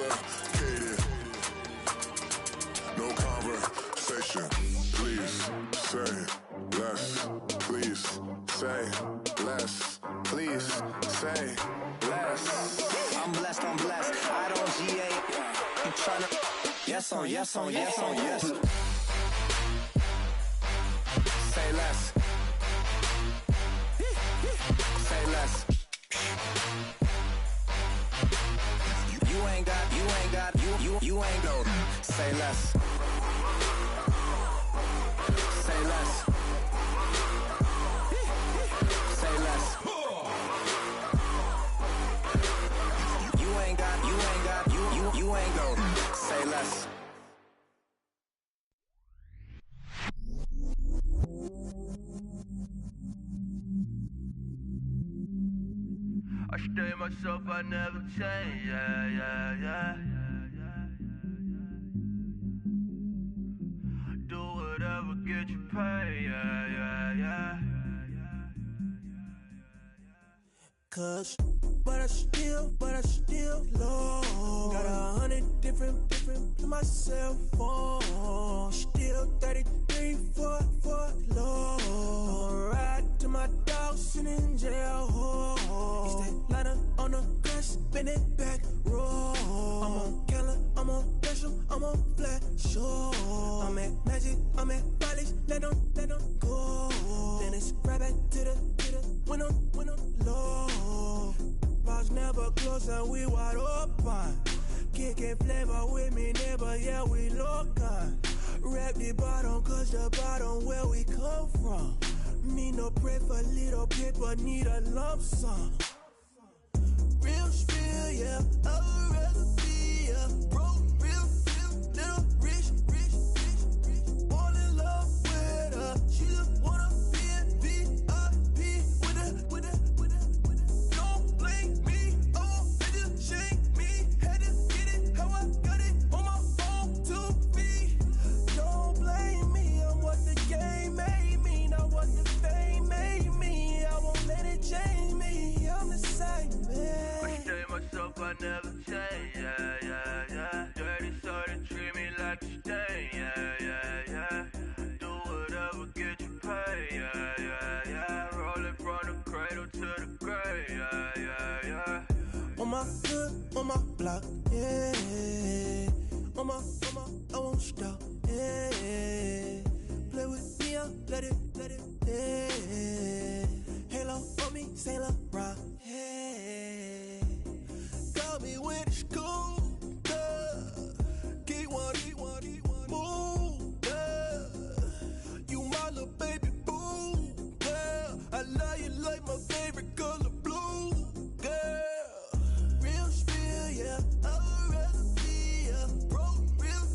complicated. No conversation. Please say less. Please say less. Please say less. I'm blessed, I'm blessed. I don't GA. I'm tryna. Yes on, yes on, yes on, yes. Say less. Say less. You ain't got, you ain't got, you ain't got. Say less. Say less. Say less. You ain't got, you ain't got, you ain't got. Say less. I stay myself, I never change, yeah. Do whatever, get you paid, yeah. Cause, but I still low. Got 100 different to my cell phone. Still 33 for low. I'ma ride to my dog sitting in jail. He's that ladder on the grass, spin it back, roll. I'm on Keller, I'm on Gresham, I'm on Flat Shore. I'm at Magic, I'm at Bally's, let them go. Then it's right back to the when I'm low. Box never close and we wide open. Kicking flavor with me, neighbor, yeah, we local. Rap the bottom, cause the bottom where we come from. Me no pray for little paper, need a lump sum. Real spill, yeah, I'd rather be, yeah. Broke, real, little rich. Fall in love with her, she just wanna be a VIP with her. Don't blame me, oh, nigga, shame me. Had to get it, how I got it, on my phone to me. Don't blame me, I'm what the game made me, not what the fame made me. I won't let it change me, I'm the same, man. I stay myself, I never change, yeah. Dirty soul, they treat me like a stain, yeah. Do whatever, get you paid, yeah. Rolling from the cradle to the grave, yeah. On my hood, on my block, yeah. On my, I won't stop, yeah. Play with me, I'll let it, yeah. Halo on me, Saint Laurent, yeah. Got me when it's cool, yeah. Keep one, move, yeah. You my little baby boo, yeah. I love you like my favorite color blue, girl. Real spill, yeah. I'd rather be, yeah. Broke, real,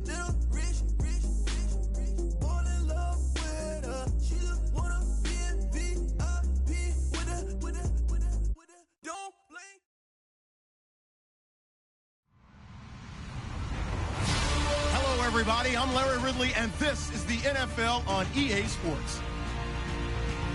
little rich. Fall in love with her, she just wanna be a VIP with her. Don't blink. Hello, everybody. I'm Larry Ridley, and this is the NFL on EA Sports.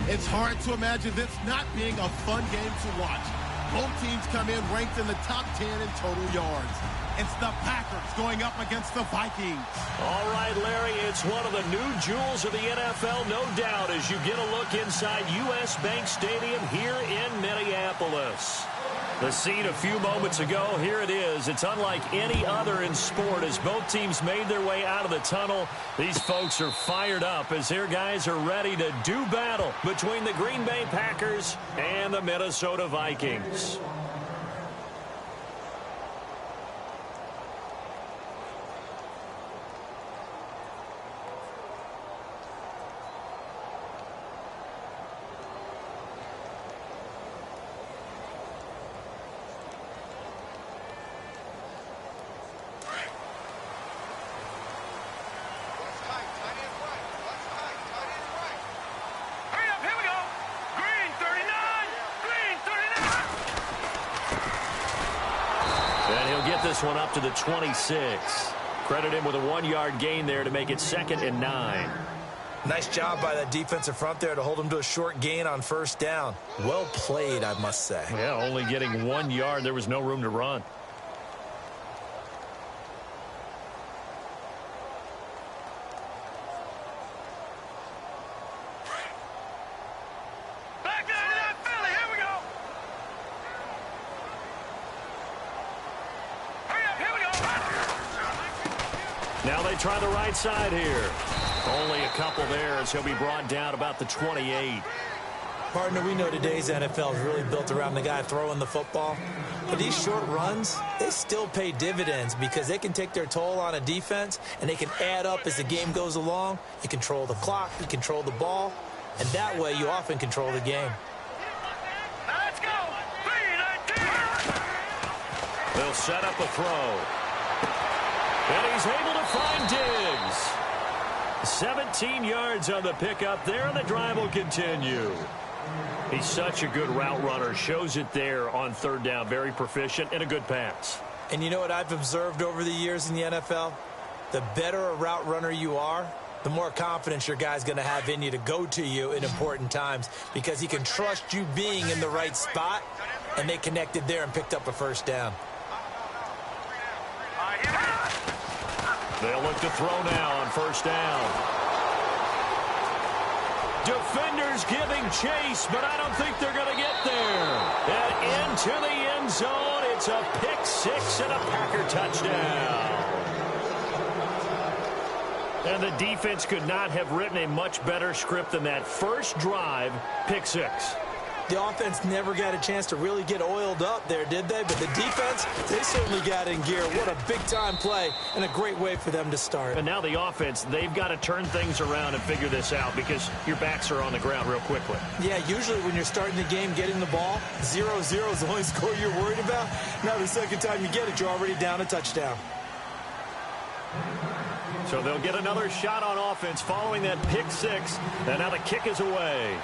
It's hard to imagine this not being a fun game to watch. Both teams come in ranked in the top 10 in total yards. It's the Packers going up against the Vikings. All right, Larry, it's one of the new jewels of the NFL, no doubt, as you get a look inside U.S. Bank Stadium here in Minneapolis. The scene a few moments ago, here it is. It's unlike any other in sport as both teams made their way out of the tunnel. These folks are fired up as their guys are ready to do battle between the Green Bay Packers and the Minnesota Vikings. This one up to the 26. Credit him with a 1-yard gain there to make it 2nd and 9. Nice job by that defensive front there to hold him to a short gain on first down. Well played, I must say. Yeah, only getting 1 yard. There was no room to run. Now they try the right side here. Only a couple there as he'll be brought down about the 28. Partner, we know today's NFL is really built around the guy throwing the football. But these short runs, they still pay dividends because they can take their toll on a defense and they can add up as the game goes along. You control the clock, you control the ball, and that way you often control the game. Let's go. They'll set up a throw. And he's able to find Diggs. 17 yards on the pickup there, and the drive will continue. He's such a good route runner. Shows it there on third down. Very proficient and a good pass. And you know what I've observed over the years in the NFL? The better a route runner you are, the more confidence your guy's going to have in you to go to you in important times because he can trust you being in the right spot, and they connected there and picked up a first down. They'll look to throw now on first down. Defenders giving chase, but I don't think they're going to get there. And into the end zone, it's a pick six and a Packer touchdown. And the defense could not have written a much better script than that. First drive, pick six. The offense never got a chance to really get oiled up there, did they? But the defense, they certainly got in gear. What a big-time play and a great way for them to start. And now the offense, they've got to turn things around and figure this out because your backs are on the ground real quickly. Yeah, usually when you're starting the game getting the ball, 0-0 is the only score you're worried about. Now the second time you get it, you're already down a touchdown. So they'll get another shot on offense following that pick six. And now the kick is away.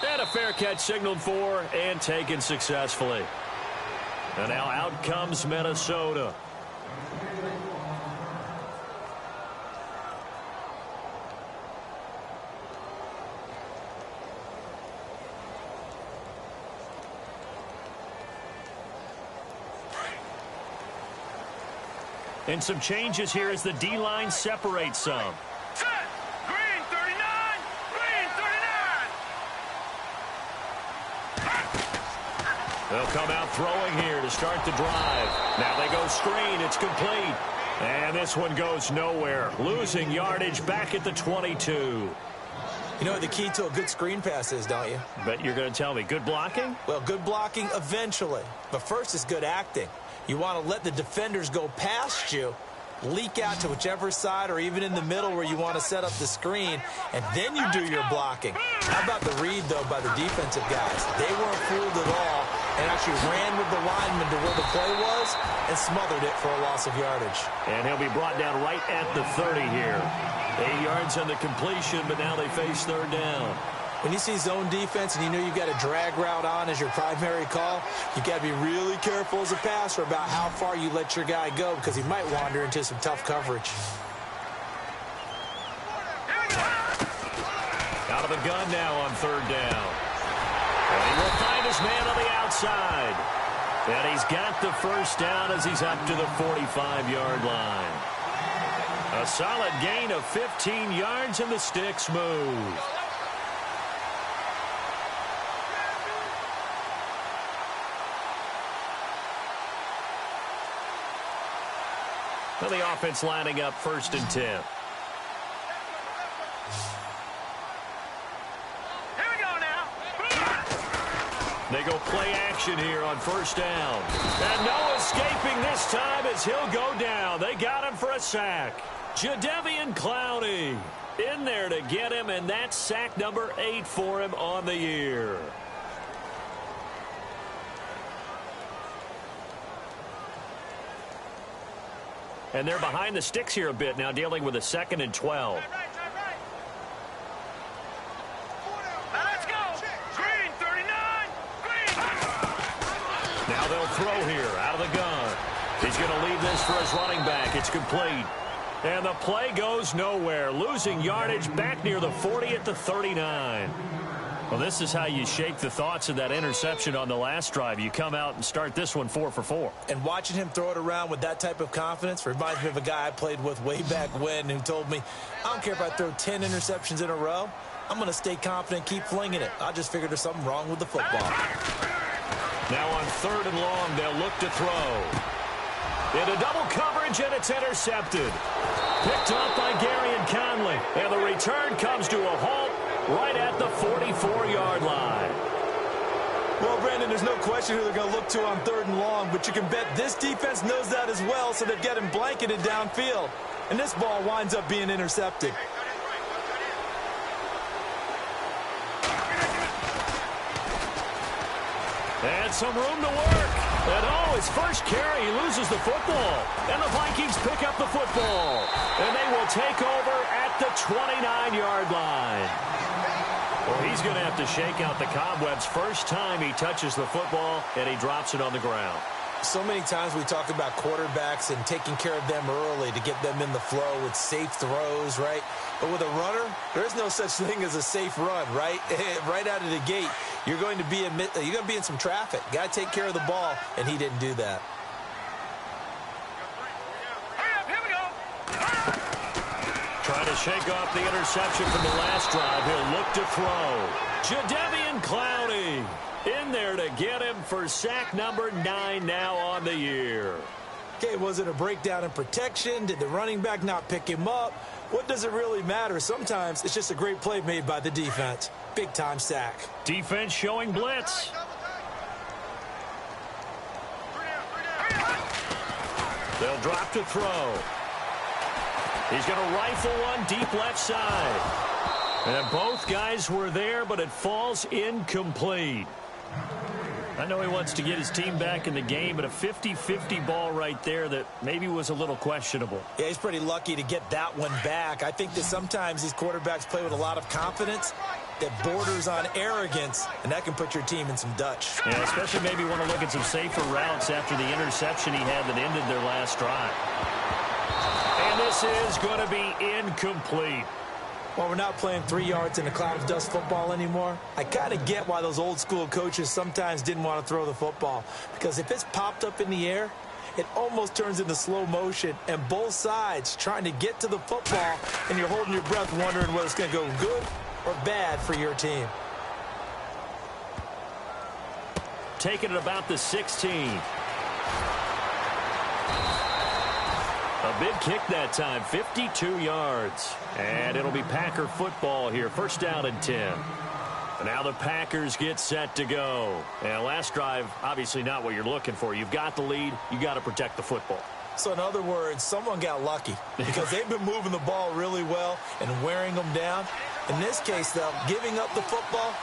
And a fair catch signaled for and taken successfully. And now out comes Minnesota. And some changes here as the D-line separates some. They'll come out throwing here to start the drive. Now they go screen. It's complete. And this one goes nowhere. Losing yardage back at the 22. You know what the key to a good screen pass is, don't you? Bet you're going to tell me. Good blocking? Well, good blocking eventually. But first is good acting. You want to let the defenders go past you, leak out to whichever side or even in the middle where you want to set up the screen, and then you do your blocking. How about the read, though, by the defensive guys? They weren't fooled at all and actually ran with the lineman to where the play was and smothered it for a loss of yardage. And he'll be brought down right at the 30 here. 8 yards on the completion, but now they face third down. When you see zone defense and you know you've got a drag route on as your primary call, you've got to be really careful as a passer about how far you let your guy go because he might wander into some tough coverage. Out of the gun now on third down. And he will find his man on the outside. And he's got the first down as he's up to the 45-yard line. A solid gain of 15 yards and the sticks move. So the offense lining up 1st and 10. Here we go now. They go play action here on first down. And no escaping this time as he'll go down. They got him for a sack. Jadeveon Clowney in there to get him, and that's sack number 8 for him on the year. And they're behind the sticks here a bit now, dealing with a 2nd and 12. Let's go. Green 39. Green. Now they'll throw here out of the gun. He's going to leave this for his running back. It's complete. And the play goes nowhere. Losing yardage back near the 40 at the 39. Well, this is how you shake the thoughts of that interception on the last drive. You come out and start this one 4 for 4. And watching him throw it around with that type of confidence reminds me of a guy I played with way back when who told me, I don't care if I throw 10 interceptions in a row. I'm going to stay confident, keep flinging it. I just figured there's something wrong with the football. Now on 3rd and long, they'll look to throw. Into double coverage, and it's intercepted. Picked off by Gary and Conley. And the return comes to a halt right at the 44-yard line. Well, Brandon, there's no question who they're going to look to on 3rd and long, but you can bet this defense knows that as well, so they've got him blanketed downfield. And this ball winds up being intercepted. And some room to work. And his first carry, he loses the football. And the Vikings pick up the football. And they will take over at the 29-yard line. Well, he's going to have to shake out the cobwebs first time he touches the football, and he drops it on the ground. So many times we talk about quarterbacks and taking care of them early to get them in the flow with safe throws, right? But with a runner, there's no such thing as a safe run, right? Right out of the gate, you're going to be in some traffic. Got to take care of the ball, and he didn't do that. Trying to shake off the interception from the last drive. He'll look to throw. Jadeveon Clowney in there to get him for sack number 9 now on the year. Okay, was it a breakdown in protection? Did the running back not pick him up? What does it really matter? Sometimes it's just a great play made by the defense. Big-time sack. Defense showing blitz. They'll drop to throw. He's going to rifle one deep left side. And both guys were there, but it falls incomplete. I know he wants to get his team back in the game, but a 50-50 ball right there that maybe was a little questionable. Yeah, he's pretty lucky to get that one back. I think that sometimes these quarterbacks play with a lot of confidence that borders on arrogance, and that can put your team in some Dutch. Yeah, especially maybe want to look at some safer routes after the interception he had that ended their last drive. And this is going to be incomplete. Well, we're not playing 3 yards in a cloud of dust football anymore. I kind of get why those old school coaches sometimes didn't want to throw the football. Because if it's popped up in the air, it almost turns into slow motion. And both sides trying to get to the football, and you're holding your breath wondering whether it's going to go good or bad for your team. Taking it about the 16. A big kick that time, 52 yards. And it'll be Packer football here, first down and 10. And now the Packers get set to go. And last drive, obviously not what you're looking for. You've got the lead. You got to protect the football. So in other words, someone got lucky because they've been moving the ball really well and wearing them down. In this case, though, giving up the football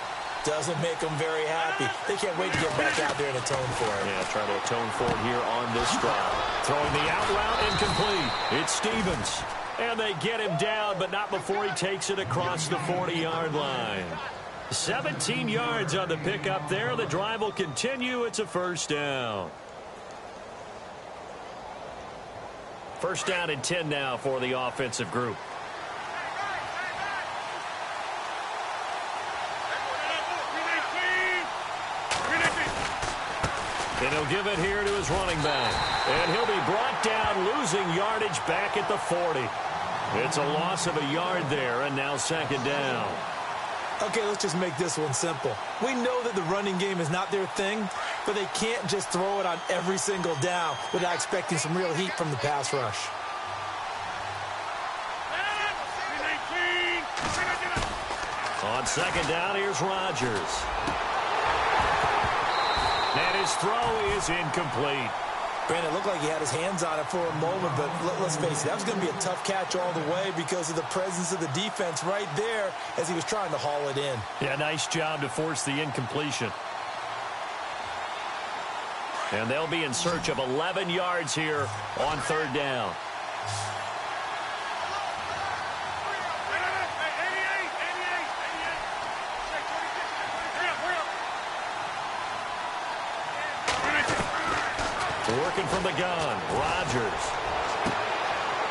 doesn't make them very happy. They can't wait to get back out there and atone for it. Yeah, trying to atone for it here on this drive. Throwing the out route incomplete. It's Stevens. And they get him down, but not before he takes it across the 40-yard line. 17 yards on the pickup there. The drive will continue. It's a first down. First down and 10 now for the offensive group. And he'll give it here to his running back. And he'll be brought down, losing yardage back at the 40. It's a loss of a yard there, and now second down. Okay, let's just make this one simple. We know that the running game is not their thing, but they can't just throw it on every single down without expecting some real heat from the pass rush. On second down, here's Rodgers. And his throw is incomplete. Brandon, it looked like he had his hands on it for a moment, but let's face it, that was going to be a tough catch all the way because of the presence of the defense right there as he was trying to haul it in. Yeah, nice job to force the incompletion. And they'll be in search of 11 yards here on third down. Working from the gun, Rodgers.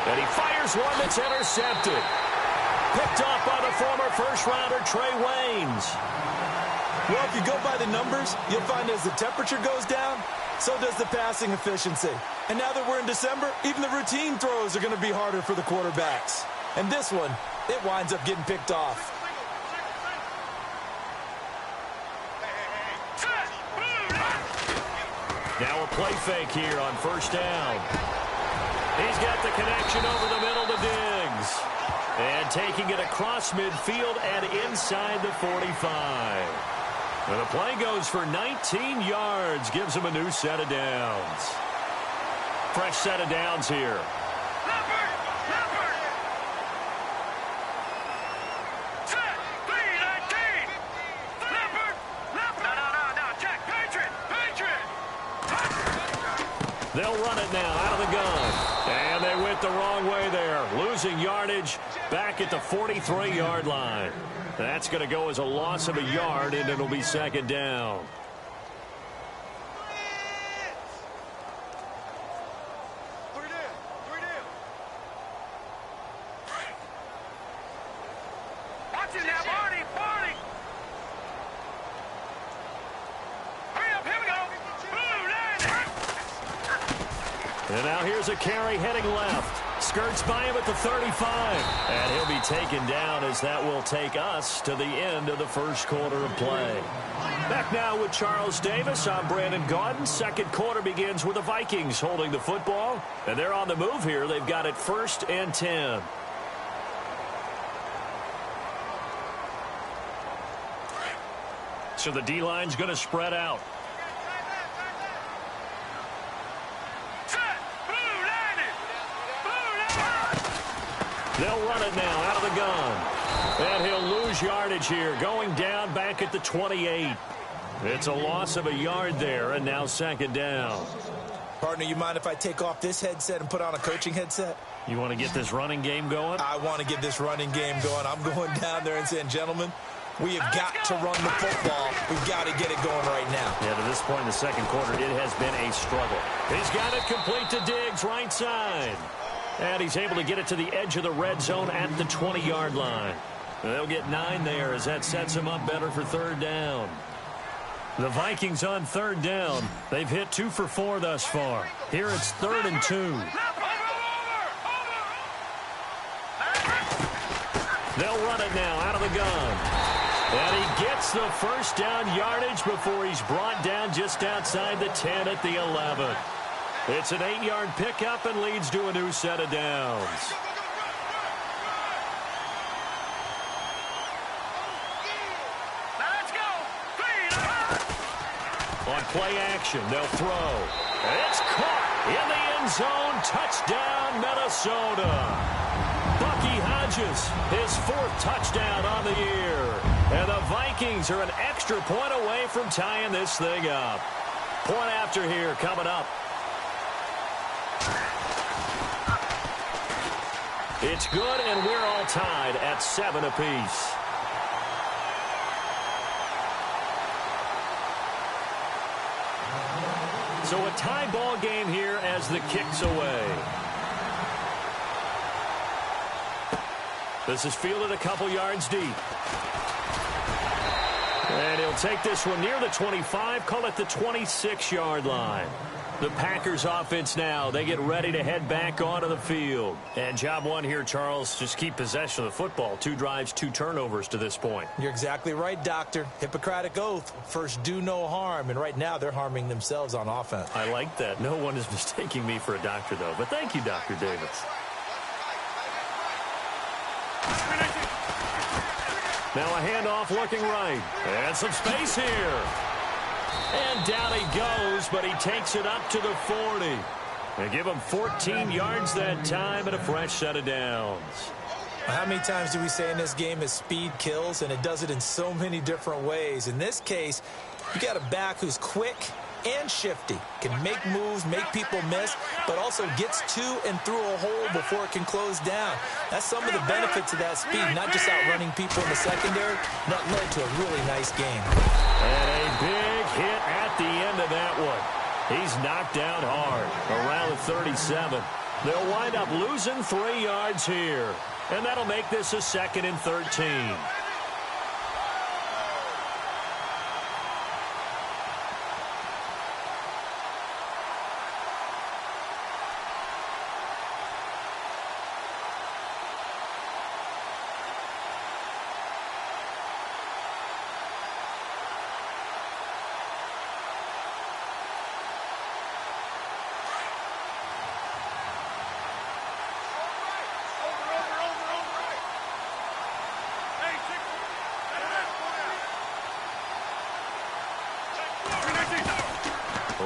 And he fires one that's intercepted. Picked off by the former first-rounder Trey Waynes. Well, if you go by the numbers, you'll find as the temperature goes down, so does the passing efficiency. And now that we're in December, even the routine throws are going to be harder for the quarterbacks. And this one, it winds up getting picked off. Now a play fake here on first down. He's got the connection over the middle to Diggs. And taking it across midfield and inside the 45. And the play goes for 19 yards. Gives him a new set of downs. Fresh set of downs here. They'll run it now out of the gun. And they went the wrong way there. Losing yardage back at the 43-yard line. That's going to go as a loss of a yard, and it'll be second down. And now here's a carry heading left. Skirts by him at the 35. And he'll be taken down as that will take us to the end of the first quarter of play. Back now with Charles Davis. I'm Brandon Gaudin. Second quarter begins with the Vikings holding the football. And they're on the move here. They've got it 1st and 10. So the D-line's going to spread out. They'll run it now out of the gun. And he'll lose yardage here, going down back at the 28. It's a loss of a yard there, and now second down. Partner, you mind if I take off this headset and put on a coaching headset? You want to get this running game going? I want to get this running game going. I'm going down there and saying, gentlemen, we have got to run the football. We've got to get it going right now. Yeah, to this point in the second quarter, it has been a struggle. He's got it complete to Diggs, right side. And he's able to get it to the edge of the red zone at the 20-yard line. They'll get 9 there as that sets them up better for third down. The Vikings on third down. They've hit 2 for 4 thus far. Here it's 3rd and 2. They'll run it now out of the gun. And he gets the first down yardage before he's brought down just outside the 10 at the 11. It's an 8-yard pickup and leads to a new set of downs. On play action, they'll throw. It's caught in the end zone. Touchdown, Minnesota. Bucky Hodges, his 4th touchdown on the year. And the Vikings are an extra point away from tying this thing up. Point after here coming up. It's good, and we're all tied at 7 apiece. So a tie ball game here as the kick's away. This is fielded a couple yards deep. And he'll take this one near the 25, call it the 26-yard line. The Packers offense now, they get ready to head back onto the field. And job one here, Charles, just keep possession of the football. 2 drives, 2 turnovers to this point. You're exactly right, Doctor. Hippocratic oath. First, do no harm. And right now, they're harming themselves on offense. I like that. No one is mistaking me for a doctor, though. But thank you, Dr. Davis. Now a handoff looking right. And some space here. And down he goes, but he takes it up to the 40. They give him 14 yards that time and a fresh set of downs. How many times do we say in this game is speed kills, and it does it in so many different ways. In this case, you got a back who's quick and shifty, can make moves, make people miss, but also gets to and through a hole before it can close down. That's some of the benefits of that speed, not just outrunning people in the secondary. That led to a really nice game. And a big hit at the end of that one. He's knocked down hard around the 37. They'll wind up losing 3 yards here, and that'll make this a 2nd and 13.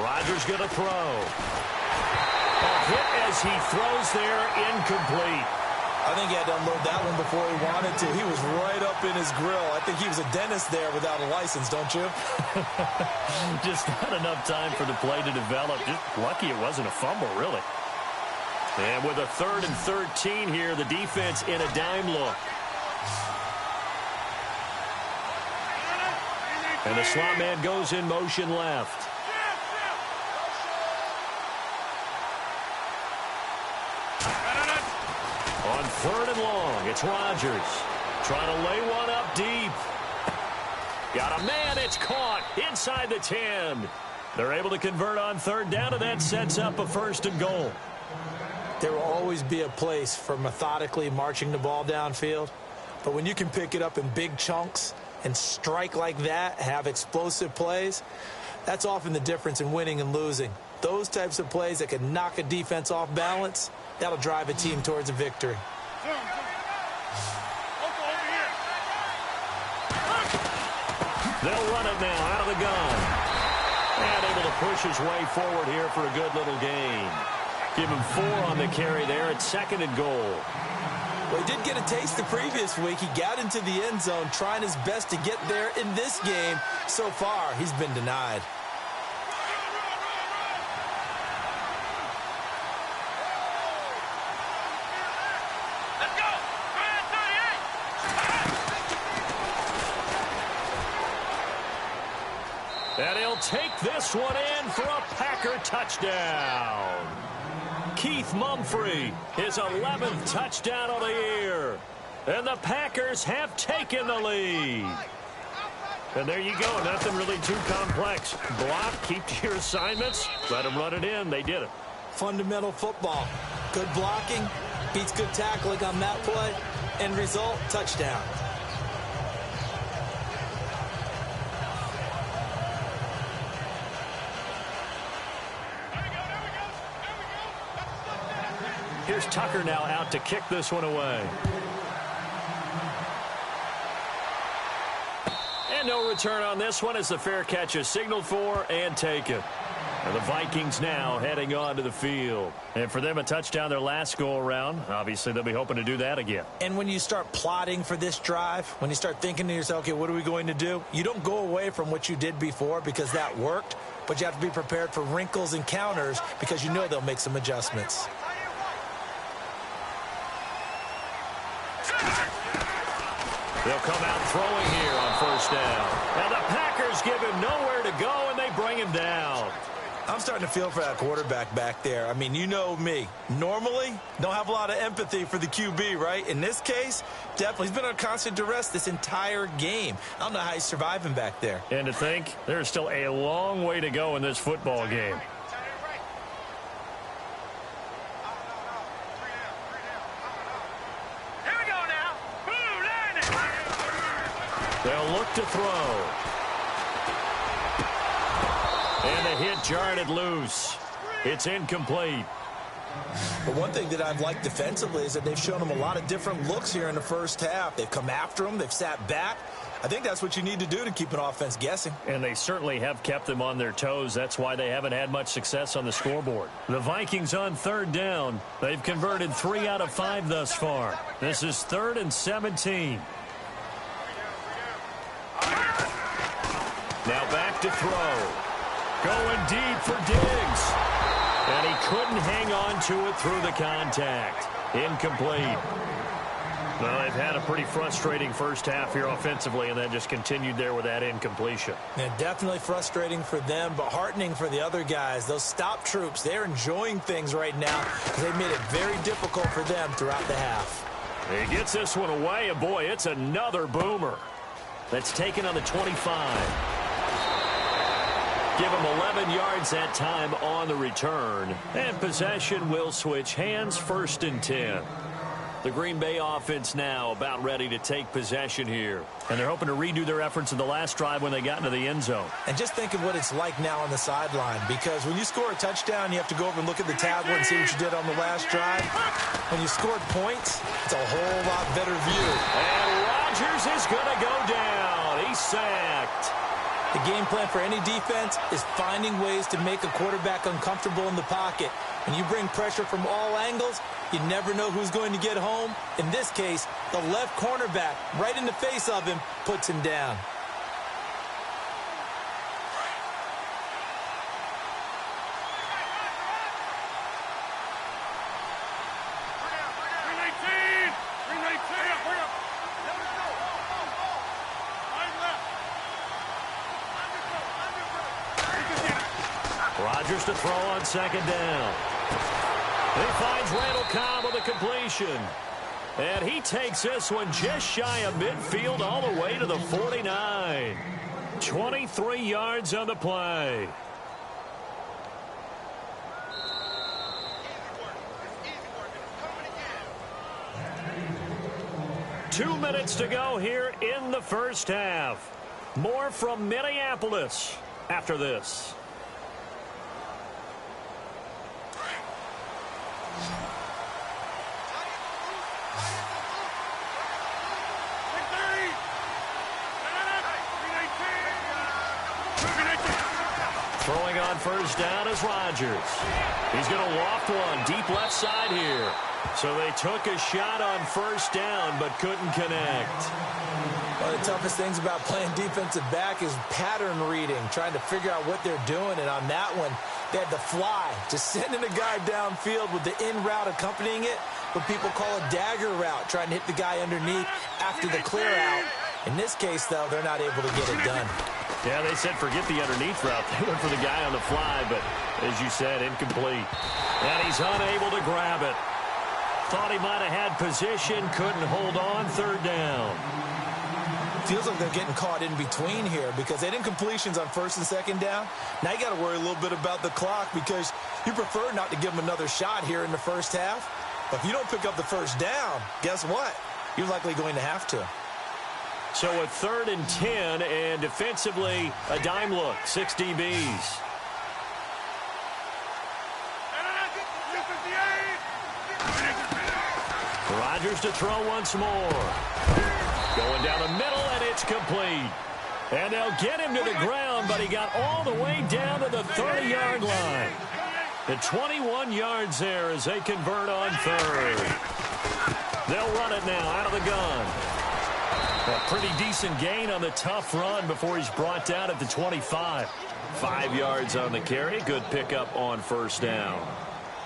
Rodgers going to throw. A hit as he throws there, incomplete. I think he had to unload that one before he wanted to. He was right up in his grill. I think he was a dentist there without a license, don't you? Just not enough time for the play to develop. Just lucky it wasn't a fumble, really. And with a 3rd and 13 here, the defense in a dime look. And the slot man goes in motion left. On 3rd and long, it's Rodgers. Trying to lay one up deep. Got a man, it's caught inside the 10. They're able to convert on 3rd down, and that sets up a 1st and goal. There will always be a place for methodically marching the ball downfield. But when you can pick it up in big chunks and strike like that, have explosive plays, that's often the difference in winning and losing. Those types of plays that can knock a defense off balance, that'll drive a team towards a victory. They'll run it now out of the gun. And able to push his way forward here for a good little gain. Give him 4 on the carry there at 2nd and goal. Well, he did get a taste the previous week. He got into the end zone trying his best to get there in this game. So far, he's been denied. Let's go! And he'll take this one in for a Packer touchdown. Keith Mumphrey, his 11th touchdown of the year. And the Packers have taken the lead. And there you go, nothing really too complex. Block, keep to your assignments, let them run it in. They did it. Fundamental football. Good blocking, beats good tackling on that play. End result, touchdown. Here's Tucker now out to kick this one away. And no return on this one as the fair catch is signaled for and taken. And the Vikings now heading on to the field. And for them, a touchdown their last go-around. Obviously, they'll be hoping to do that again. And when you start plotting for this drive, when you start thinking to yourself, okay, what are we going to do? You don't go away from what you did before because that worked, but you have to be prepared for wrinkles and counters because you know they'll make some adjustments. They'll come out throwing here on 1st down. And the Packers give him nowhere to go, and they bring him down. I'm starting to feel for that quarterback back there. I mean, you know me. Normally, don't have a lot of empathy for the QB, right? In this case, definitely. He's been on constant duress this entire game. I don't know how he's surviving back there. And to think, there's still a long way to go in this football game. They'll look to throw. And the hit jarred it loose. It's incomplete. But one thing that I've liked defensively is that they've shown him a lot of different looks here in the first half. They've come after him. They've sat back. I think that's what you need to do to keep an offense guessing. And they certainly have kept them on their toes. That's why they haven't had much success on the scoreboard. The Vikings on 3rd down. They've converted 3 out of 5 thus far. This is 3rd and 17. Now back to throw. Going deep for Diggs. And he couldn't hang on to it through the contact. Incomplete. Well, they've had a pretty frustrating first half here offensively, and that just continued there with that incompletion. Yeah, definitely frustrating for them, but heartening for the other guys. Those stop troops, they're enjoying things right now because they've made it very difficult for them throughout the half. He gets this one away, and boy, it's another boomer. That's taken on the 25. Give him 11 yards that time on the return. And possession will switch hands, 1st and 10. The Green Bay offense now about ready to take possession here. And they're hoping to redo their efforts in the last drive when they got into the end zone. And just think of what it's like now on the sideline, because when you score a touchdown, you have to go over and look at the tablet and see what you did on the last drive. When you scored points, it's a whole lot better view. And Rodgers is going to go down. He's sacked. The game plan for any defense is finding ways to make a quarterback uncomfortable in the pocket. When you bring pressure from all angles, you never know who's going to get home. In this case, the left cornerback, right in the face of him, puts him down. Rodgers to throw on second down. He finds Randall Cobb with a completion. And he takes this one just shy of midfield all the way to the 49. 23 yards on the play. Two minutes to go here in the first half. More from Minneapolis after this. Throwing on first down is Rodgers. He's going to loft one deep left side here. So they took a shot on first down but couldn't connect. One of the toughest things about playing defensive back is pattern reading, trying to figure out what they're doing. And on that one, they had the fly, just sending a guy downfield with the in route accompanying it, what people call a dagger route, trying to hit the guy underneath after the clear out. In this case, though, they're not able to get it done. Yeah, they said forget the underneath route. They went for the guy on the fly, but as you said, incomplete. And he's unable to grab it. Thought he might have had position, couldn't hold on, third down. Feels like they're getting caught in between here because they didn't completions on first and second down. Now you got to worry a little bit about the clock because you prefer not to give them another shot here in the first half. But if you don't pick up the first down, guess what? You're likely going to have to. So a 3rd and 10, and defensively, a dime look, 6 DBs. Rodgers to throw once more. Going down the middle, and it's complete. And they'll get him to the ground, but he got all the way down to the 30-yard line. The 21 yards there as they convert on third. They'll run it now out of the gun. A pretty decent gain on the tough run before he's brought down at the 25. 5 yards on the carry. Good pickup on first down.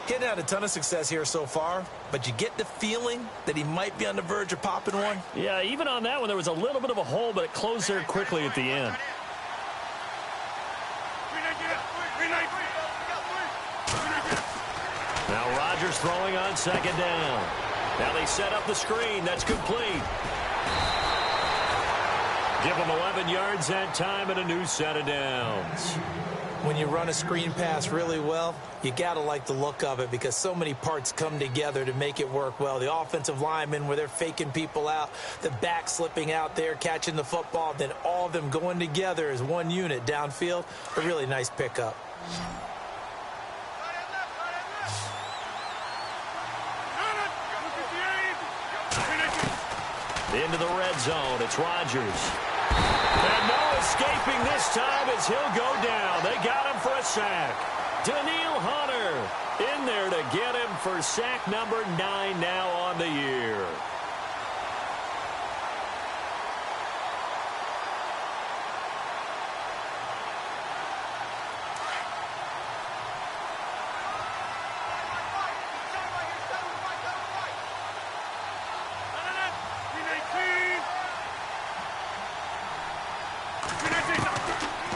Getting had a ton of success here so far, but you get the feeling that he might be on the verge of popping one. Yeah, even on that one, there was a little bit of a hole, but it closed there quickly at the end. Now Rodgers throwing on second down. Now they set up the screen. That's complete. Give them 11 yards that time and a new set of downs. When you run a screen pass really well, you got to like the look of it because so many parts come together to make it work well. The offensive linemen where they're faking people out, the back slipping out there, catching the football, then all of them going together as one unit downfield. A really nice pickup. Into the red zone. It's Rodgers. And no escaping this time as he'll go down. They got him for a sack. Daniil Hunter in there to get him for sack number 9 now on the year.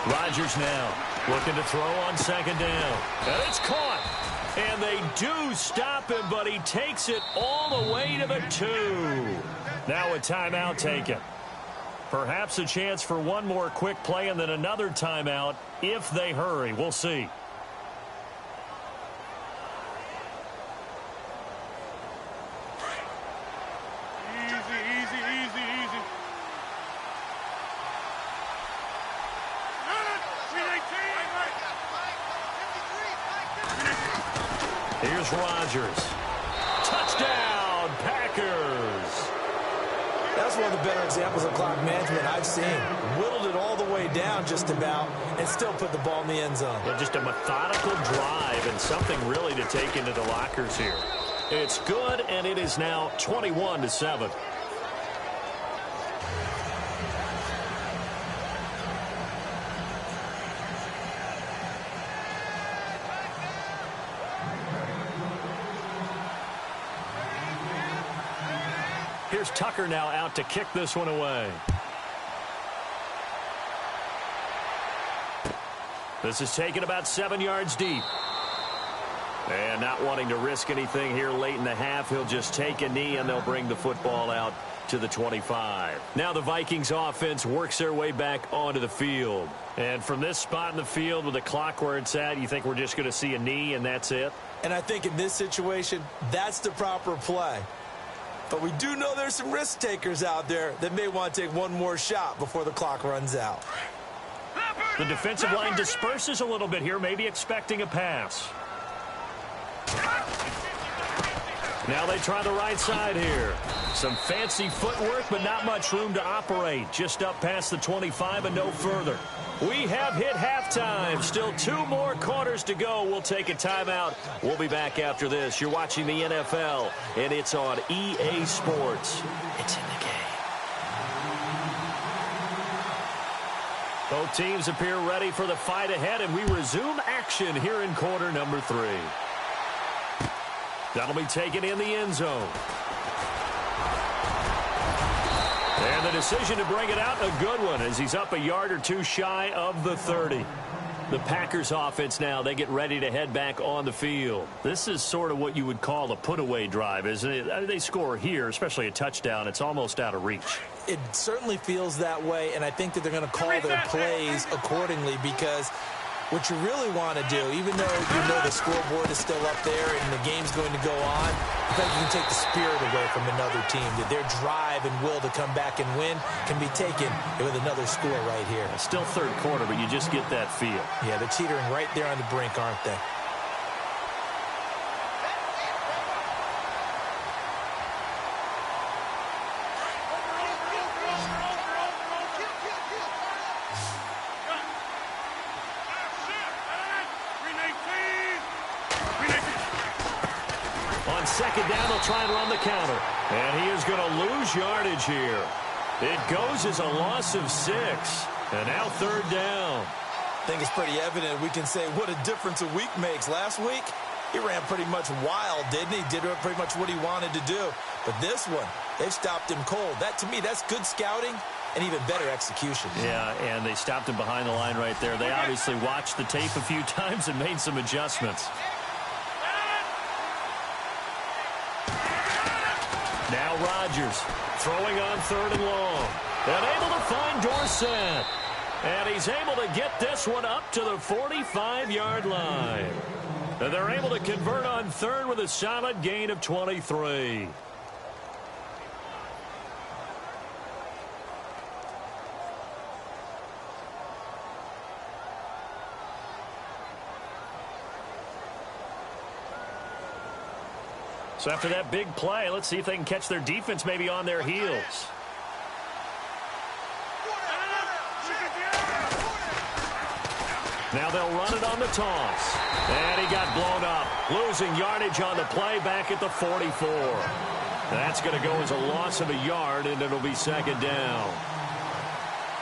Rodgers now looking to throw on second down. And it's caught. And they do stop him, but he takes it all the way to the 2. Now a timeout taken. Perhaps a chance for one more quick play and then another timeout if they hurry. We'll see. Here's Rodgers. Touchdown, Packers. That That's one of the better examples of clock management I've seen. Whittled it all the way down just about and still put the ball in the end zone. Well, just a methodical drive and something really to take into the lockers here. It's good, and it is now 21-7. Here's Tucker now out to kick this one away. This is taken about 7 yards deep. And not wanting to risk anything here late in the half, he'll just take a knee and they'll bring the football out to the 25. Now the Vikings offense works their way back onto the field. And from this spot in the field with the clock where it's at, you think we're just going to see a knee and that's it? And I think in this situation, that's the proper play. But we do know there's some risk takers out there that may want to take one more shot before the clock runs out. The defensive line disperses a little bit here, maybe expecting a pass. Now they try the right side here. Some fancy footwork, but not much room to operate. Just up past the 25 and no further. We have hit halftime. Still 2 more quarters to go. We'll take a timeout. We'll be back after this. You're watching the NFL, and it's on EA Sports. It's in the game. Both teams appear ready for the fight ahead, and we resume action here in quarter number 3. That'll be taken in the end zone. And the decision to bring it out, a good one, as he's up a yard or 2 shy of the 30. The Packers offense now, they get ready to head back on the field. This is sort of what you would call a put-away drive, isn't it? They score here, especially a touchdown. It's almost out of reach. It certainly feels that way, and I think that they're going to call their plays accordingly because what you really want to do, even though you know the scoreboard is still up there and the game's going to go on, I think you can take the spirit away from another team. That their drive and will to come back and win can be taken with another score right here. It's still third quarter, but you just get that feel. Yeah, they're teetering right there on the brink, aren't they? Second down, they'll try and run the counter. And he is going to lose yardage here. It goes as a loss of 6. And now third down. I think it's pretty evident we can say what a difference a week makes. Last week, he ran pretty much wild, didn't he? Did pretty much what he wanted to do. But this one, they've stopped him cold. That, to me, that's good scouting and even better execution. Yeah, and they stopped him behind the line right there. They obviously watched the tape a few times and made some adjustments. Now Rodgers throwing on 3rd and long. And able to find Dorsett. And he's able to get this one up to the 45-yard line. And they're able to convert on 3rd with a solid gain of 23. So after that big play, let's see if they can catch their defense maybe on their heels. Now they'll run it on the toss. And he got blown up. Losing yardage on the play back at the 44. That's going to go as a loss of a yard, and it'll be second down.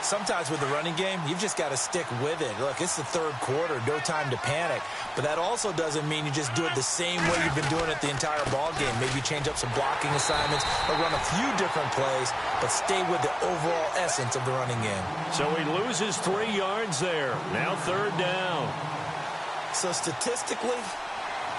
Sometimes with the running game, you've just got to stick with it. Look, it's the third quarter, no time to panic. But that also doesn't mean you just do it the same way you've been doing it the entire ball game. Maybe change up some blocking assignments or run a few different plays, but stay with the overall essence of the running game. So he loses 3 yards there. Now third down. So statistically,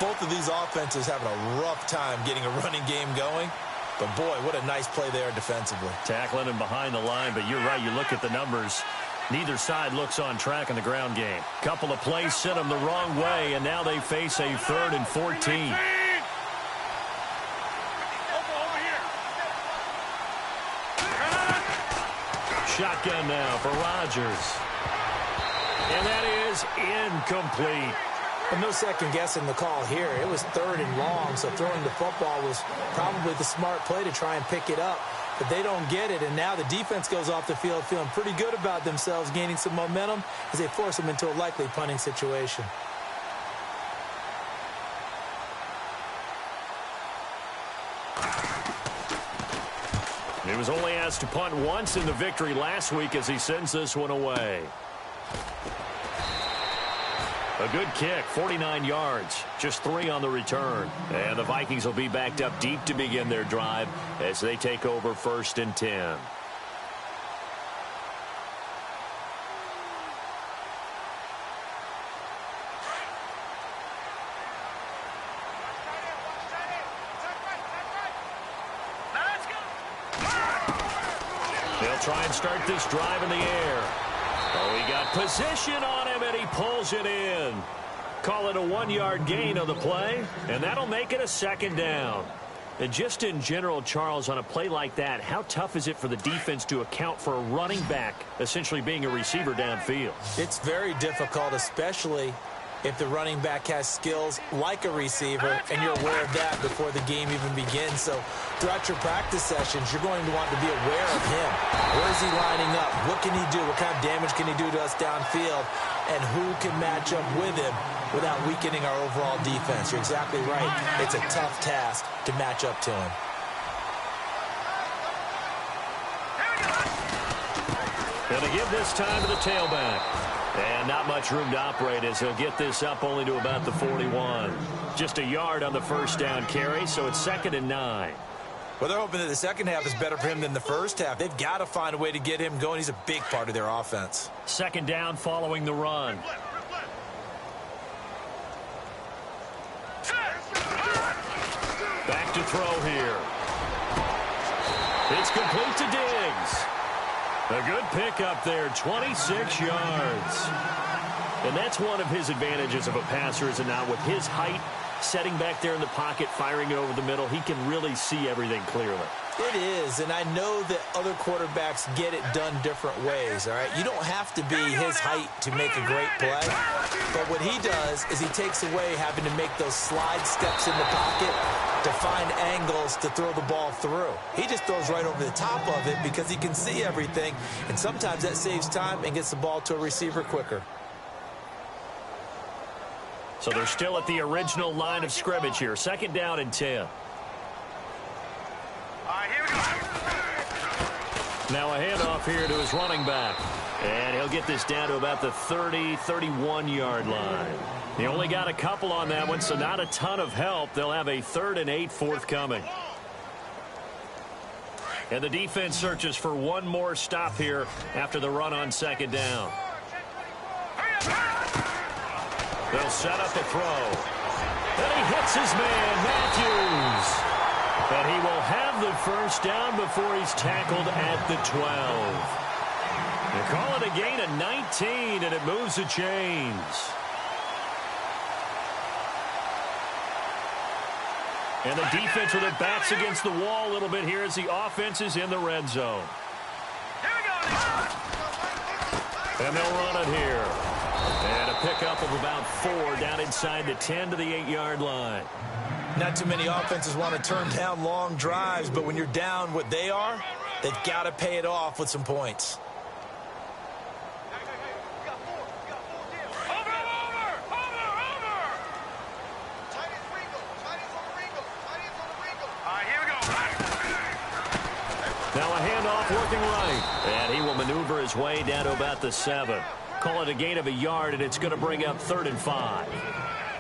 both of these offenses having a rough time getting a running game going. But, boy, what a nice play there defensively. Tackling him behind the line, but you're right. You look at the numbers. Neither side looks on track in the ground game. Couple of plays sent them the wrong way, and now they face a 3rd and 14. Shotgun now for Rodgers. And that is incomplete. But no second guessing the call here. It was 3rd and long, so throwing the football was probably the smart play to try and pick it up. but they don't get it. And now the defense goes off the field feeling pretty good about themselves, gaining some momentum as they force them into a likely punting situation. He was only asked to punt once in the victory last week as he sends this one away. A good kick, 49 yards, just 3 on the return. And the Vikings will be backed up deep to begin their drive as they take over 1st and 10. They'll try and start this drive in the air. Oh, he got position on him, and he pulls it in. Call it a 1-yard gain on the play, and that'll make it a 2nd down. And just in general, Charles, on a play like that, how tough is it for the defense to account for a running back essentially being a receiver downfield? It's very difficult, especially if the running back has skills like a receiver, and you're aware of that before the game even begins. So throughout your practice sessions, you're going to want to be aware of him. Where is he lining up? What can he do? What kind of damage can he do to us downfield? And who can match up with him without weakening our overall defense? You're exactly right. It's a tough task to match up to him. Going to give this time to the tailback. And not much room to operate as he'll get this up only to about the 41. Just a yard on the 1st down carry, so it's 2nd and 9. Well, they're hoping that the second half is better for him than the first half. They've got to find a way to get him going. He's a big part of their offense. 2nd down following the run. Back to throw here. It's complete to Diggs. A good pickup there, 26 yards. And that's one of his advantages of a passer, is it not? With his height, setting back there in the pocket, firing it over the middle, he can really see everything clearly. It is, and I know that other quarterbacks get it done different ways, all right? You don't have to be his height to make a great play, but what he does is he takes away having to make those slide steps in the pocket to find angles to throw the ball through. He just throws right over the top of it because he can see everything, and sometimes that saves time and gets the ball to a receiver quicker. So they're still at the original line of scrimmage here. 2nd down and 10. Now a handoff here to his running back. And he'll get this down to about the 30, 31-yard line. He only got a couple on that one, so not a ton of help. They'll have a 3rd and 8 forthcoming. And the defense searches for one more stop here after the run on 2nd down. They'll set up a throw. And he hits his man, Matthews. And he will have the 1st down before he's tackled at the 12. They call it a gain of 19, and it moves the chains. And the defense with their backs against the wall a little bit here as the offense is in the red zone. And they'll run it here. And a pickup of about 4 down inside the 10 to the 8-yard line. Not too many offenses want to turn down long drives, but when you're down what they are, they've got to pay it off with some points. Now a handoff working right. And he will maneuver his way down to about the 7. Call it a gain of a yard, and it's going to bring up 3rd and 5.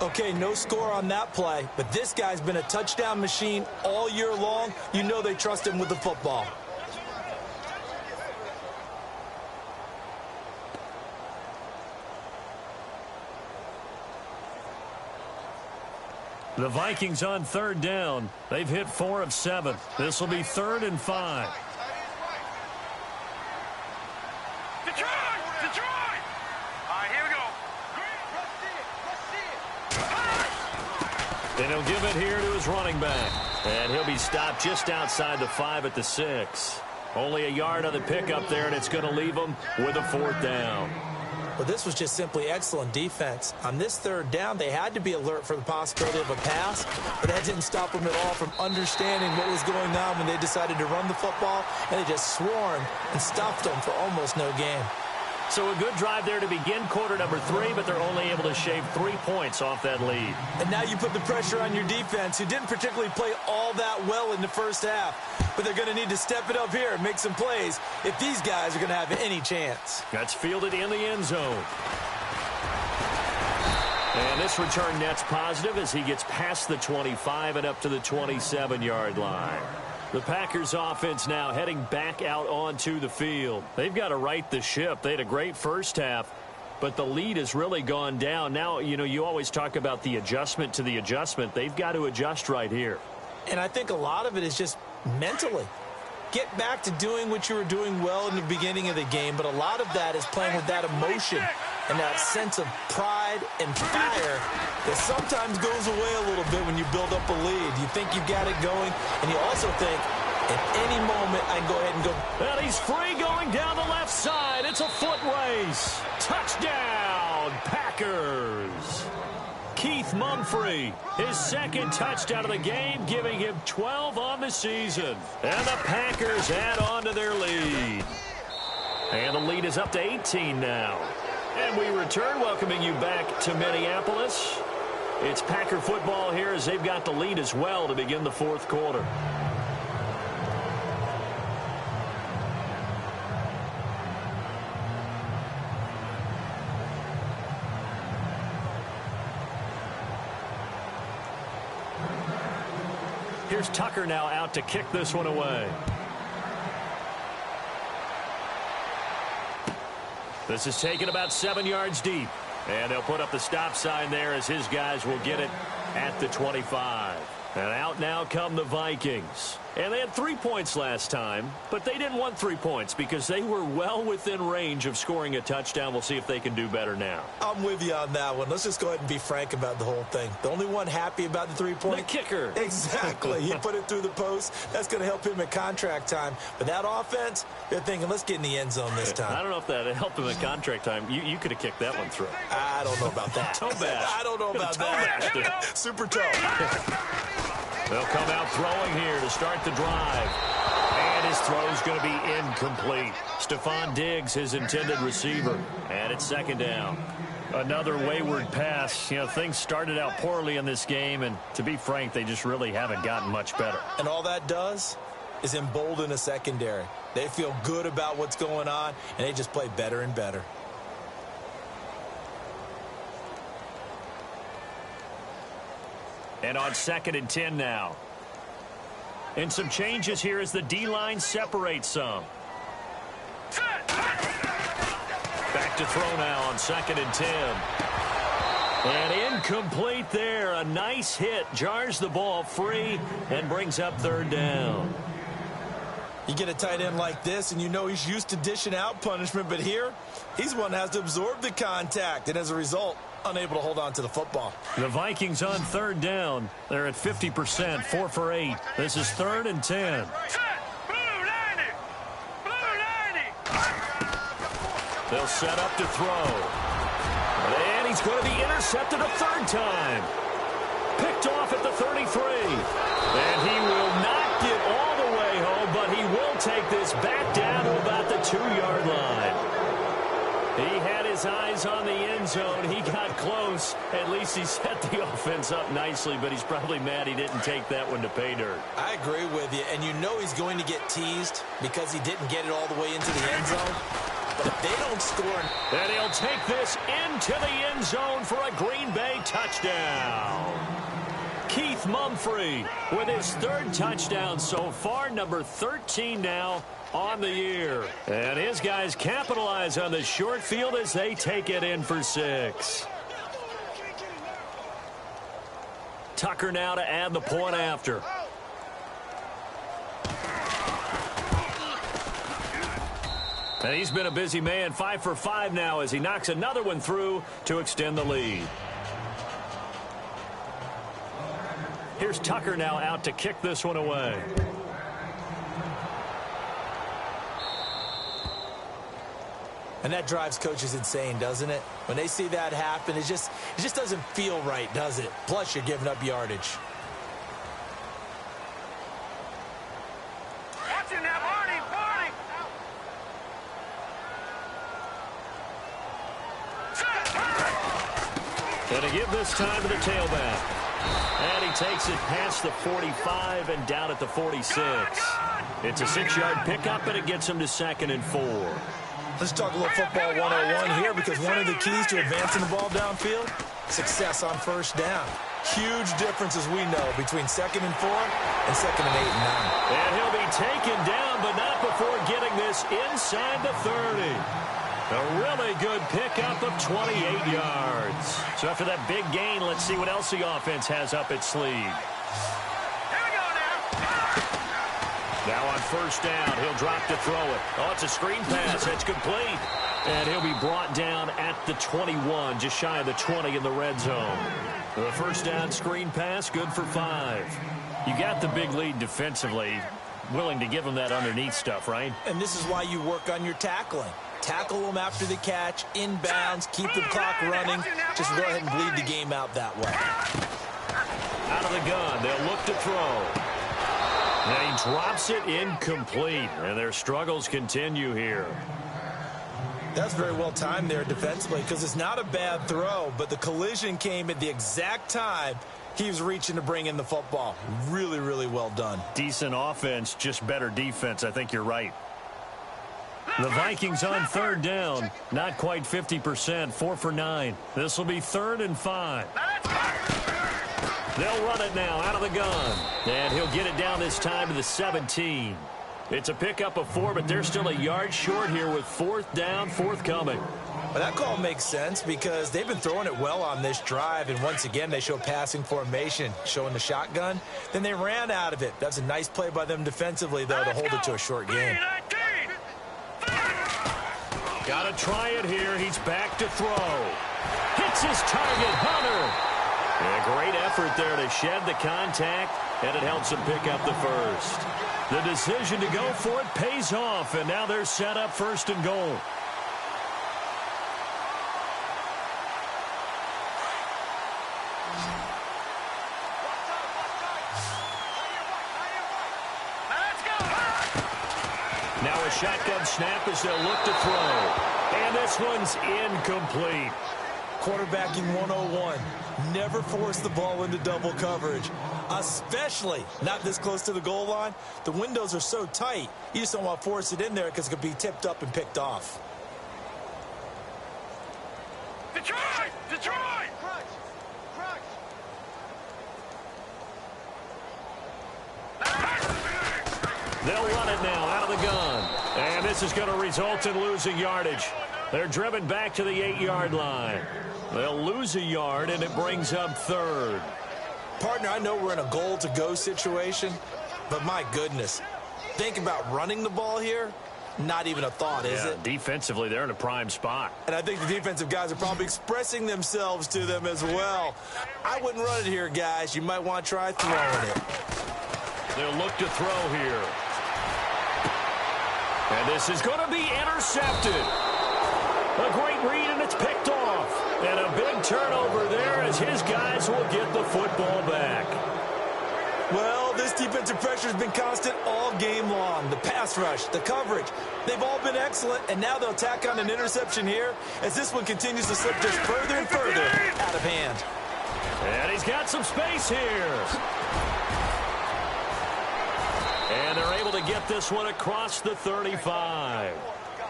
Okay, no score on that play, but this guy's been a touchdown machine all year long. You know they trust him with the football. The Vikings on 3rd down. They've hit 4 of 7. This will be 3rd and 5. And he'll give it here to his running back. And he'll be stopped just outside the 5 at the 6. Only a yard on the pickup there, and it's going to leave him with a 4th down. Well, this was just simply excellent defense. On this third down, they had to be alert for the possibility of a pass, but that didn't stop them at all from understanding what was going on when they decided to run the football, and they just swarmed and stuffed them for almost no gain. So a good drive there to begin quarter number 3, but they're only able to shave 3 points off that lead. And now you put the pressure on your defense, who didn't particularly play all that well in the first half. But they're going to need to step it up here and make some plays if these guys are going to have any chance. That's fielded in the end zone. And this return net's positive as he gets past the 25 and up to the 27-yard line. The Packers offense now heading back out onto the field. They've got to right the ship. They had a great first half, but the lead has really gone down. Now, you always talk about the adjustment to the adjustment. They've got to adjust right here. And I think a lot of it is just mentally. Get back to doing what you were doing well in the beginning of the game, but a lot of that is playing with that emotion and that sense of pride and fire that sometimes goes away a little bit when you build up a lead. You think you've got it going, and you also think, at any moment, I can go ahead and go. And he's free going down the left side. It's a foot race. Touchdown, Packers. Keith Mumphrey, his second touchdown of the game, giving him 12 on the season. And the Packers add on to their lead. And the lead is up to 18 now. And we return, welcoming you back to Minneapolis. It's Packer football here as they've got the lead as well to begin the fourth quarter. Here's Tucker now out to kick this one away. This is taken about 7 yards deep. And they'll put up the stop sign there as his guys will get it at the 25. And out now come the Vikings. And they had 3 points last time, but they didn't want 3 points because they were well within range of scoring a touchdown. We'll see if they can do better now. I'm with you on that one. Let's just go ahead and be frank about the whole thing. The only one happy about the 3-point. The kicker. Exactly. He put it through the post. That's going to help him at contract time. But that offense, they're thinking, let's get in the end zone this time. I don't know if that helped him at contract time. You could have kicked that one through. I don't know about that. Toe bash. I don't know about that. Super toe. They'll come out throwing here to start the drive. And his throw's going to be incomplete. Stephon Diggs, his intended receiver. And it's second down. Another wayward pass. Things started out poorly in this game, and to be frank, they just really haven't gotten much better. And all that does is embolden a secondary. They feel good about what's going on, and they just play better and better. And on 2nd and 10 now. And some changes here as the D-line separates some. Back to throw now on 2nd and 10. And incomplete there. A nice hit. Jars the ball free and brings up 3rd down. You get a tight end like this, and you know he's used to dishing out punishment, but here, he's one that has to absorb the contact, and as a result, unable to hold on to the football. The Vikings on 3rd down. They're at 50%, 4 for 8. This is 3rd and 10. They'll set up to throw. And he's going to be intercepted a 3rd time. Picked off at the 33. And he will not get all the way home, but he will take this back down to about the 2-yard line. He had his eyes on the end zone. He got close. At least he set the offense up nicely, but he's probably mad he didn't take that one to pay dirt. I agree with you, and you know he's going to get teased because he didn't get it all the way into the end zone. But if they don't score... And he'll take this into the end zone for a Green Bay touchdown. Keith Mumphrey with his 3rd touchdown so far, number 13 now on the year. And his guys capitalize on the short field as they take it in for 6. Tucker now to add the point after. And he's been a busy man, 5 for 5 now as he knocks another one through to extend the lead. Here's Tucker now out to kick this one away. And that drives coaches insane, doesn't it? When they see that happen, it just doesn't feel right, does it? Plus, you're giving up yardage. Watching that, Barney! And to give this time to the tailback. And he takes it past the 45 and down at the 46. It's a 6-yard pickup, and it gets him to 2nd and 4. Let's talk a little football 101 here, because one of the keys to advancing the ball downfield, success on first down. Huge difference, as we know, between 2nd and 4 and 2nd and 8 and 9. And he'll be taken down, but not before getting this inside the 30. A really good pickup of 28 yards. So after that big gain, let's see what else the offense has up its sleeve. Here we go now. Now on first down, he'll drop to throw it. Oh, it's a screen pass. It's complete. And he'll be brought down at the 21, just shy of the 20 in the red zone. The first down screen pass, good for 5. You got the big lead defensively. Willing to give them that underneath stuff, right? And this is why you work on your tackling. Tackle them after the catch, inbounds, keep the clock running. Just go ahead and bleed the game out that way. Out of the gun, they'll look to throw. And he drops it incomplete, and their struggles continue here. That's very well timed there defensively, because it's not a bad throw, but the collision came at the exact time he was reaching to bring in the football. Really, really well done. Decent offense, just better defense. I think you're right. The Vikings on third down, not quite 50%, 4 for 9. This will be 3rd and 5. They'll run it now out of the gun, and he'll get it down this time to the 17. It's a pickup of 4, but they're still a yard short here with 4th down, forthcoming. Well, that call makes sense because they've been throwing it well on this drive, and once again they show passing formation, showing the shotgun. Then they ran out of it. That's a nice play by them defensively, though, to hold it to a short game. Got to try it here. He's back to throw. Hits his target, Hunter. And a great effort there to shed the contact, and it helps him pick up the first. The decision to go for it pays off, and now they're set up 1st and goal. Now a shotgun snap as they'll look to throw. And this one's incomplete. Quarterbacking 101. Never force the ball into double coverage, especially not this close to the goal line. The windows are so tight, you just don't want to force it in there because it could be tipped up and picked off. Detroit! They'll run it now out of the gun. And this is going to result in losing yardage. They're driven back to the 8-yard line. They'll lose a yard, and it brings up 3rd. Partner, I know we're in a goal-to-go situation, but my goodness, think about running the ball here. Not even a thought, is it? Defensively, they're in a prime spot. And I think the defensive guys are probably expressing themselves to them as well. I wouldn't run it here, guys. You might want to try throwing it. They'll look to throw here. And this is going to be intercepted. A great read, and it's picked off. And a big turnover there as his guys will get the football back. Well, this defensive pressure has been constant all game long. The pass rush, the coverage, they've all been excellent, and now they'll tack on an interception here as this one continues to slip just further and further out of hand. And he's got some space here. And they're able to get this one across the 35.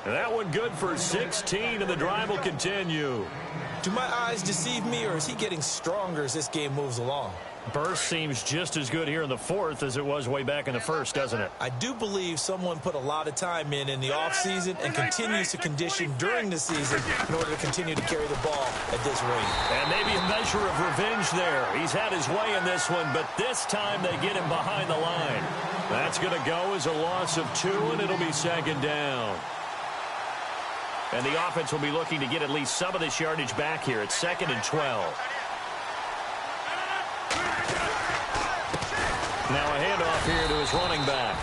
And that one good for 16, and the drive will continue. Do my eyes deceive me, or is he getting stronger as this game moves along? Burst seems just as good here in the 4th as it was way back in the 1st, doesn't it? I do believe someone put a lot of time in the offseason and continues to condition during the season in order to continue to carry the ball at this rate. And maybe a measure of revenge there. He's had his way in this one, but this time they get him behind the line. That's going to go as a loss of 2, and it'll be 2nd down. And the offense will be looking to get at least some of this yardage back here. It's 2nd and 12. Now a handoff here to his running back.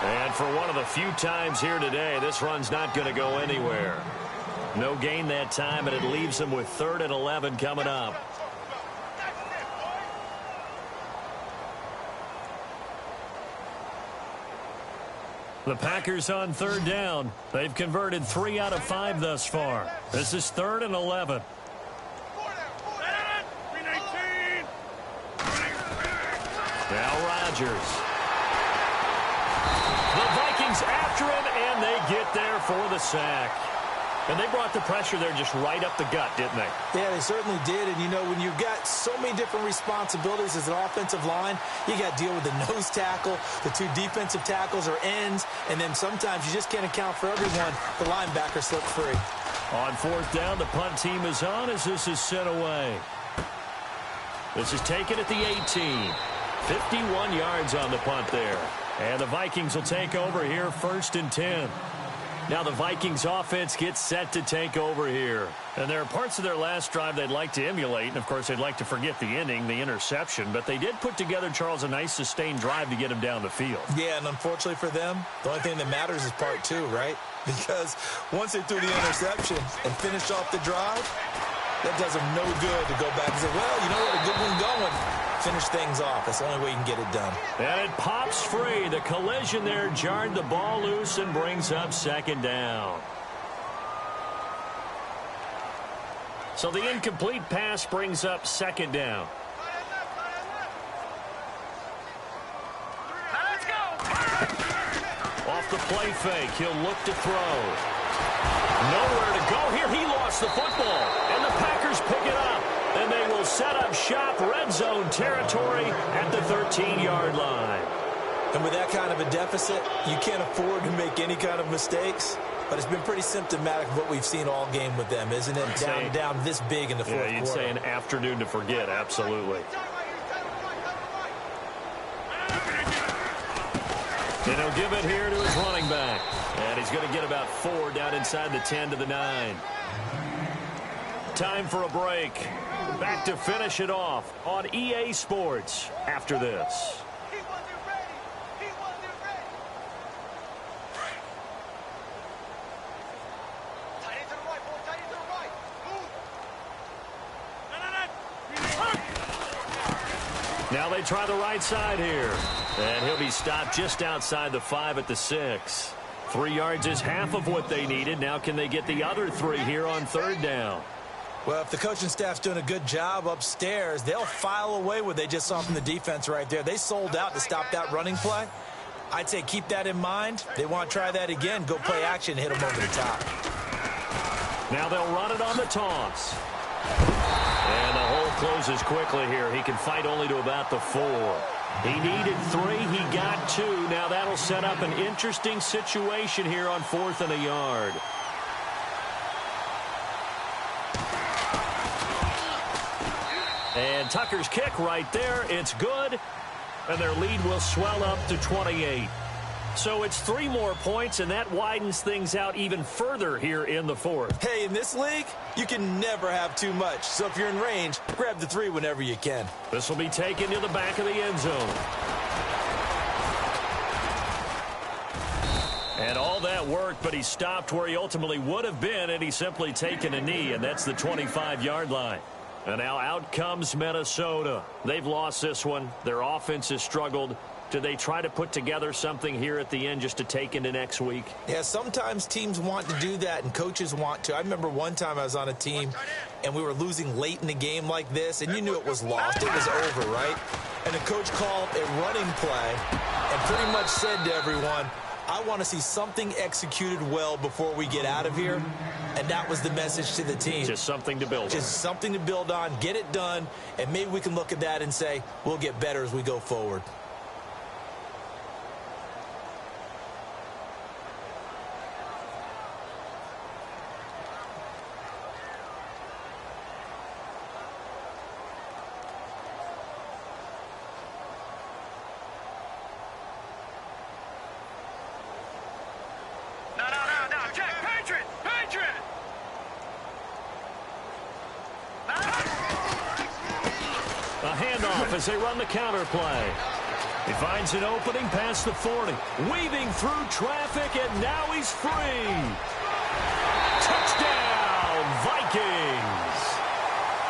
And for one of the few times here today, this run's not going to go anywhere. No gain that time, and it leaves them with 3rd and 11 coming up. The Packers on 3rd down. They've converted 3 out of 5 thus far. This is 3rd and 11. Now Rodgers. The Vikings after him, and they get there for the sack. And they brought the pressure there just right up the gut, didn't they? Yeah, they certainly did. And, you know, when you've got so many different responsibilities as an offensive line, you got to deal with the nose tackle, the 2 defensive tackles or ends, and then sometimes you just can't account for everyone. The linebacker slipped free. On 4th down, the punt team is on as this is sent away. This is taken at the 18. 51 yards on the punt there. And the Vikings will take over here 1st and 10. Now the Vikings offense gets set to take over here. And there are parts of their last drive they'd like to emulate. And, of course, they'd like to forget the ending, the interception. But they did put together, Charles, a nice sustained drive to get him down the field. Yeah, and unfortunately for them, the only thing that matters is part 2, right? Because once they threw the interception and finished off the drive, that does them no good to go back and say, well, you know what, a good one going. Finish things off. That's the only way you can get it done. And it pops free. The collision there jarred the ball loose and brings up 2nd down. So the incomplete pass brings up 2nd down. Let's go. Off the play fake, he'll look to throw. Nowhere to go here. He lost the football, and the Packers pick it up. And they will set up shop, red zone territory at the 13-yard line. And with that kind of a deficit, you can't afford to make any kind of mistakes. But it's been pretty symptomatic of what we've seen all game with them, isn't it? Down this big in the 4th quarter. Yeah, you'd say an afternoon to forget, absolutely. And he'll give it here to his running back. And he's going to get about 4 down inside the 10 to the 9. Time for a break. Back to finish it off on EA Sports after this. Now they try the right side here. And he'll be stopped just outside the 5 at the 6. 3 yards is half of what they needed. Now can they get the other 3 here on 3rd down? Well, if the coaching staff's doing a good job upstairs, they'll file away what they just saw from the defense right there. They sold out to stop that running play. I'd say keep that in mind. They want to try that again. Go play action and hit them over the top. Now they'll run it on the toss. And the hole closes quickly here. He can fight only to about the 4. He needed 3. He got 2. Now that'll set up an interesting situation here on 4th and a yard. And Tucker's kick right there. It's good. And their lead will swell up to 28. So it's 3 more points, and that widens things out even further here in the 4th. Hey, in this league, you can never have too much. So if you're in range, grab the 3 whenever you can. This will be taken to the back of the end zone. And all that worked, but he stopped where he ultimately would have been, and he's simply taken a knee, and that's the 25-yard line. And now out comes Minnesota. They've lost this one. Their offense has struggled. Do they try to put together something here at the end just to take into next week? Yeah, sometimes teams want to do that and coaches want to. I remember one time I was on a team and we were losing late in the game like this, and you knew it was lost. It was over, right? And the coach called a running play and pretty much said to everyone, I want to see something executed well before we get out of here. And that was the message to the team. Just something to build on. Just something to build on, get it done, and maybe we can look at that and say, we'll get better as we go forward. A handoff as they run the counter play. He finds an opening past the 40. Weaving through traffic, and now he's free. Touchdown, Vikings.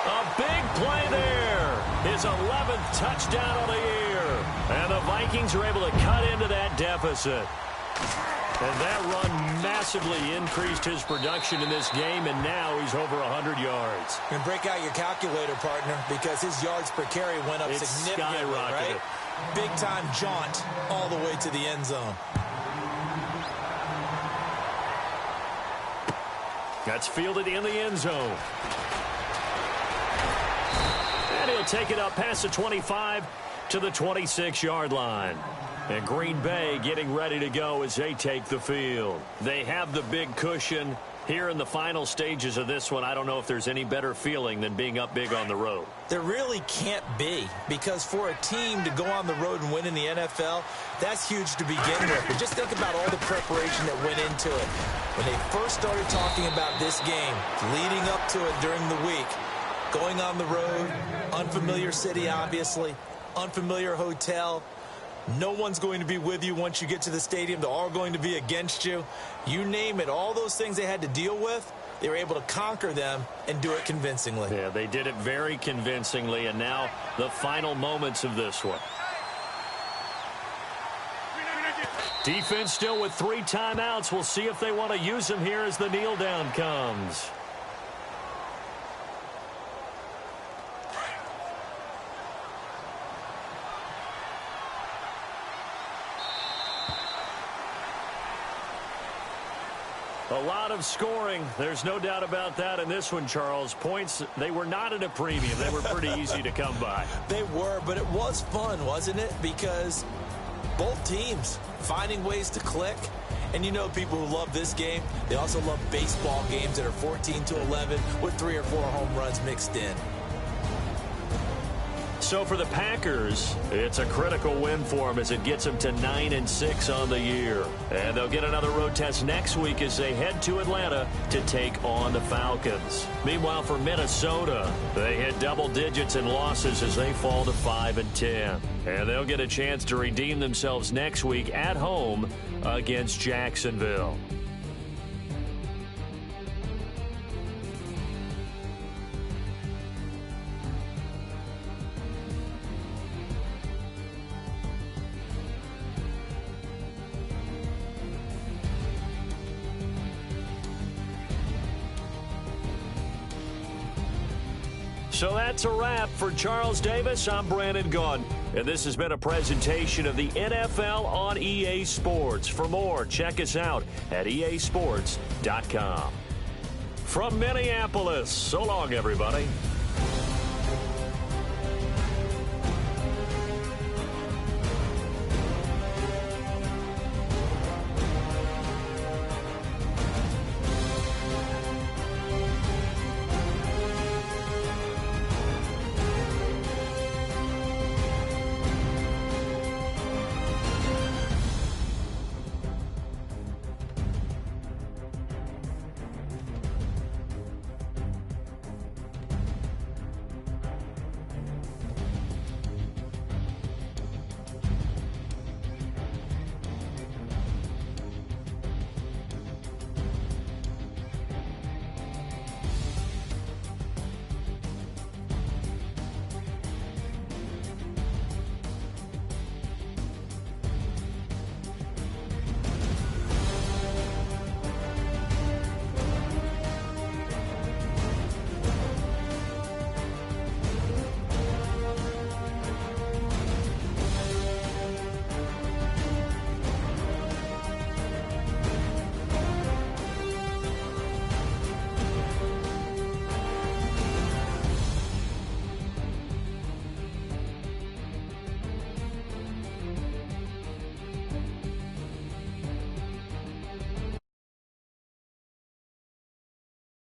A big play there. His 11th touchdown of the year. And the Vikings are able to cut into that deficit. And that run massively increased his production in this game, and now he's over 100 yards. And break out your calculator, partner, because his yards per carry went up significantly, right? Big-time jaunt all the way to the end zone. That's fielded in the end zone. And he'll take it up past the 25 to the 26-yard line. And Green Bay getting ready to go as they take the field. They have the big cushion. Here in the final stages of this one, I don't know if there's any better feeling than being up big on the road. There really can't be, because for a team to go on the road and win in the NFL, that's huge to begin with. But just think about all the preparation that went into it. When they first started talking about this game, leading up to it during the week, going on the road, unfamiliar city, obviously, unfamiliar hotel. No one's going to be with you once you get to the stadium. They're all going to be against you. You name it, all those things they had to deal with, they were able to conquer them and do it convincingly. Yeah, they did it very convincingly, and now the final moments of this one. Defense still with 3 timeouts. We'll see if they want to use them here as the kneel down comes. A lot of scoring. There's no doubt about that in this one, Charles. Points, they were not at a premium. They were pretty easy to come by. They were, but it was fun, wasn't it? Because both teams finding ways to click. And you know people who love this game, they also love baseball games that are 14-11 with 3 or 4 home runs mixed in. So for the Packers, it's a critical win for them as it gets them to 9-6 on the year. And they'll get another road test next week as they head to Atlanta to take on the Falcons. Meanwhile, for Minnesota, they hit double digits in losses as they fall to 5-10. And they'll get a chance to redeem themselves next week at home against Jacksonville. So that's a wrap. For Charles Davis, I'm Brandon Gaudin. And this has been a presentation of the NFL on EA Sports. For more, check us out at easports.com. From Minneapolis, so long, everybody.